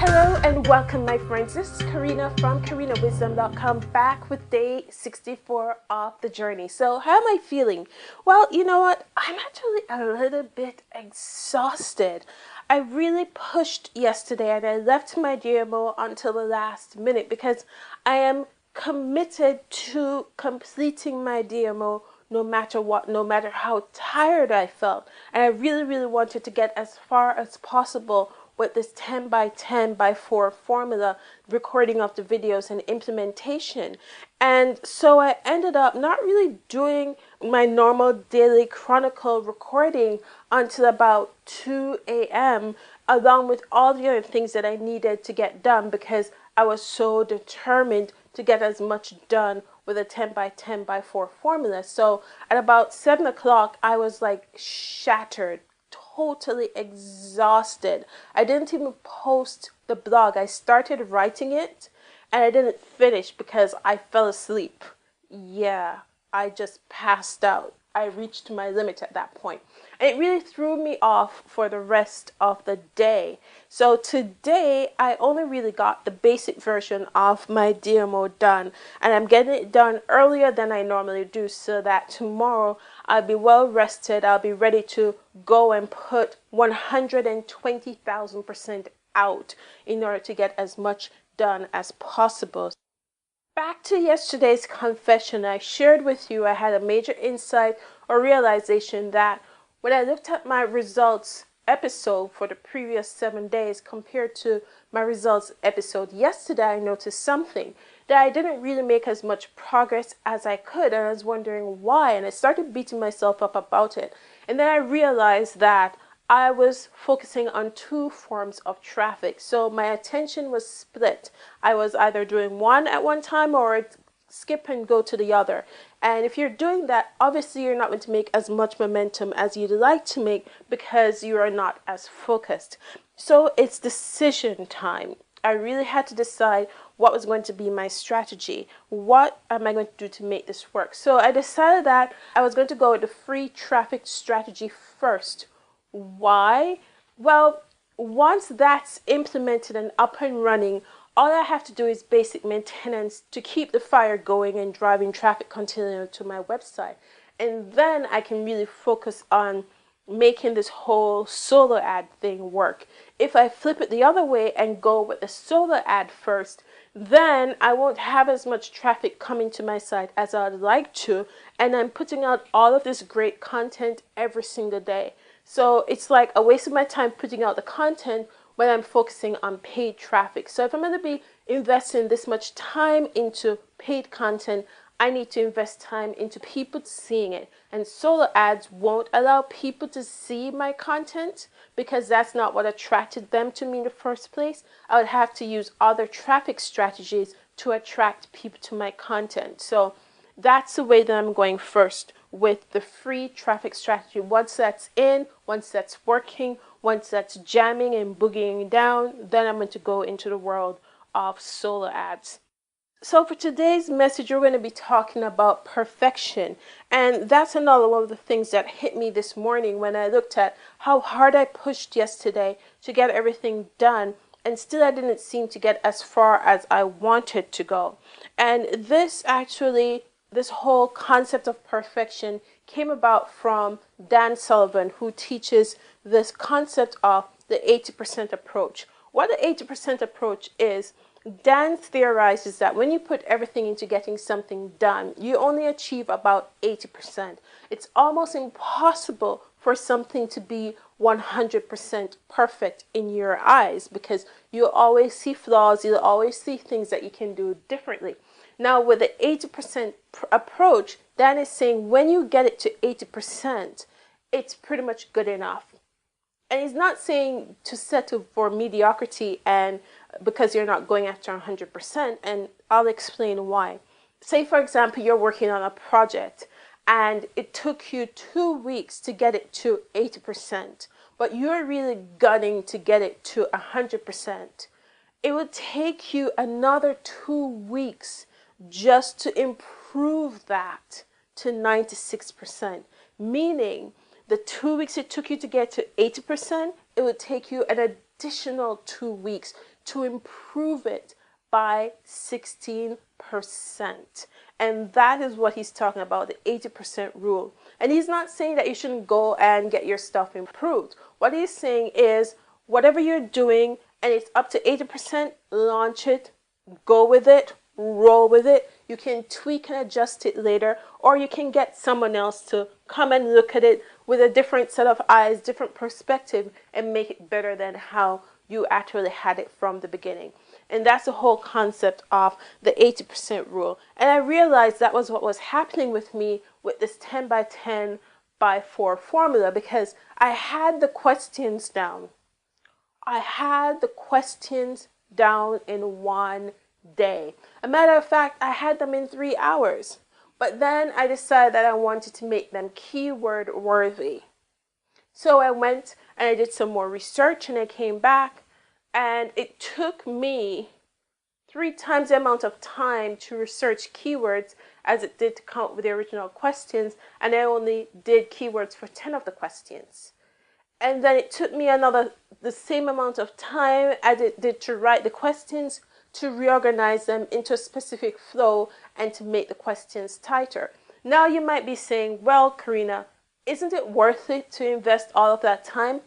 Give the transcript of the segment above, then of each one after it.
Hello and welcome, my friends. This is Karina from KarinaWisdom.com, back with day 64 of the journey. So how am I feeling? Well, you know what? I'm actually a little bit exhausted. I really pushed yesterday and I left my DMO until the last minute because I am committed to completing my DMO no matter what, no matter how tired I felt. And I really wanted to get as far as possible with this 10 by 10 by 4 formula, recording of the videos and implementation. And so I ended up not really doing my normal daily chronicle recording until about 2 a.m. along with all the other things that I needed to get done because I was so determined to get as much done with a 10 by 10 by 4 formula. So at about 7 o'clock, I was like shattered, totally exhausted. I didn't even post the blog. I started writing it and I didn't finish because I fell asleep. Yeah, I just passed out. I reached my limit at that point. And it really threw me off for the rest of the day. So today, I only really got the basic version of my DMO done. And I'm getting it done earlier than I normally do so that tomorrow I'll be well rested. I'll be ready to go and put 120,000% out in order to get as much done as possible. Back to yesterday's confession, I shared with you I had a major insight or realization that when I looked at my results episode for the previous 7 days compared to my results episode yesterday, I noticed something that I didn't really make as much progress as I could, and I was wondering why, and I started beating myself up about it. And then I realized that I was focusing on two forms of traffic. So my attention was split. I was either doing one at one time or skip and go to the other. And if you're doing that, obviously you're not going to make as much momentum as you'd like to make because you are not as focused. So it's decision time. I really had to decide what was going to be my strategy. What am I going to do to make this work? So I decided that I was going to go with the free traffic strategy first. Why? Well, once that's implemented and up and running, all I have to do is basic maintenance to keep the fire going and driving traffic continually to my website. And then I can really focus on making this whole solo ad thing work. If I flip it the other way and go with the solo ad first, then I won't have as much traffic coming to my site as I'd like to, and I'm putting out all of this great content every single day. So it's like a waste of my time putting out the content when I'm focusing on paid traffic. So if I'm going to be investing this much time into paid content, I need to invest time into people seeing it. And solo ads won't allow people to see my content because that's not what attracted them to me in the first place. I would have to use other traffic strategies to attract people to my content. So that's the way that I'm going first with the free traffic strategy. Once that's in, once that's working, once that's jamming and boogieing down, then I'm going to go into the world of solo ads. So for today's message, we're going to be talking about perfection. And that's another one of the things that hit me this morning when I looked at how hard I pushed yesterday to get everything done. And still I didn't seem to get as far as I wanted to go. And this whole concept of perfection came about from Dan Sullivan, who teaches this concept of the 80% approach. What the 80% approach is, Dan theorizes that when you put everything into getting something done, you only achieve about 80%. It's almost impossible for something to be 100% perfect in your eyes because you'll always see flaws, you'll always see things that you can do differently. Now, with the 80% approach, Dan is saying when you get it to 80%, it's pretty much good enough. And he's not saying to settle for mediocrity and because you're not going after 100%, and I'll explain why. Say, for example, you're working on a project and it took you 2 weeks to get it to 80%, but you're really gunning to get it to 100%. It would take you another 2 weeks just to improve that to 96%, meaning the 2 weeks it took you to get to 80%, it would take you an additional 2 weeks to improve it by 16%. And that is what he's talking about, the 80% rule. And he's not saying that you shouldn't go and get your stuff improved. What he's saying is whatever you're doing and it's up to 80%, launch it, go with it, roll with it. You can tweak and adjust it later, or you can get someone else to come and look at it with a different set of eyes, different perspective, and make it better than how you actually had it from the beginning. And that's the whole concept of the 80% rule. And I realized that was what was happening with me with this 10 by 10 by 4 formula, because I had the questions down. I had the questions down in one day. A matter of fact, I had them in 3 hours. But then I decided that I wanted to make them keyword worthy. So I went and I did some more research, and I came back, and it took me 3 times the amount of time to research keywords as it did to come up with the original questions, and I only did keywords for 10 of the questions. And then it took me the same amount of time as it did to write the questions, to reorganize them into a specific flow and to make the questions tighter. Now you might be saying, well, Karina, isn't it worth it to invest all of that time?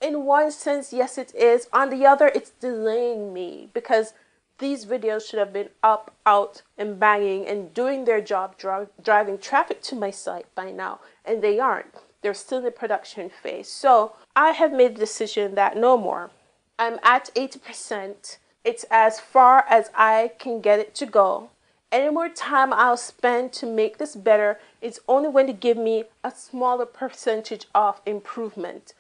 In one sense, yes, it is. On the other, it's delaying me, because these videos should have been up, out, and banging and doing their job, driving traffic to my site by now, and they aren't. They're still in the production phase. So I have made the decision that no more. I'm at 80%. It's as far as I can get it to go. Any more time I'll spend to make this better is only going to give me a smaller percentage of improvement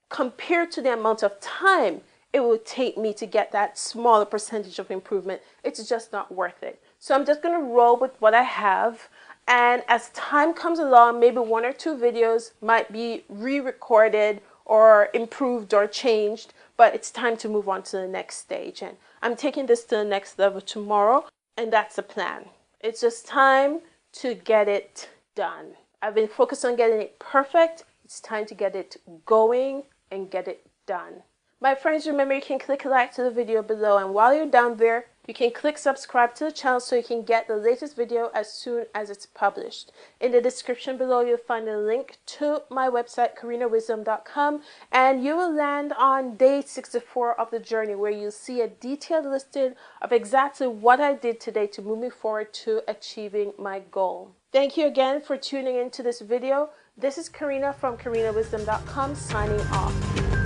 compared to the amount of time it will take me to get that smaller percentage of improvement. It's just not worth it. So I'm just going to roll with what I have. And as time comes along, maybe 1 or 2 videos might be re-recorded or improved or changed, but it's time to move on to the next stage. And I'm taking this to the next level tomorrow, and that's the plan. It's just time to get it done. I've been focused on getting it perfect. It's time to get it going and get it done. My friends, remember you can click like to the video below, and while you're down there, you can click subscribe to the channel so you can get the latest video as soon as it's published. In the description below, you'll find a link to my website, karinawisdom.com, and you will land on day 64 of the journey, where you'll see a detailed listing of exactly what I did today to move me forward to achieving my goal. Thank you again for tuning into this video. This is Karina from karinawisdom.com signing off.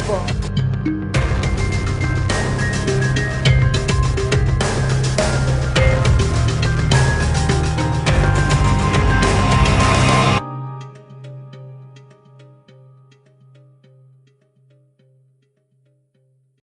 Boom.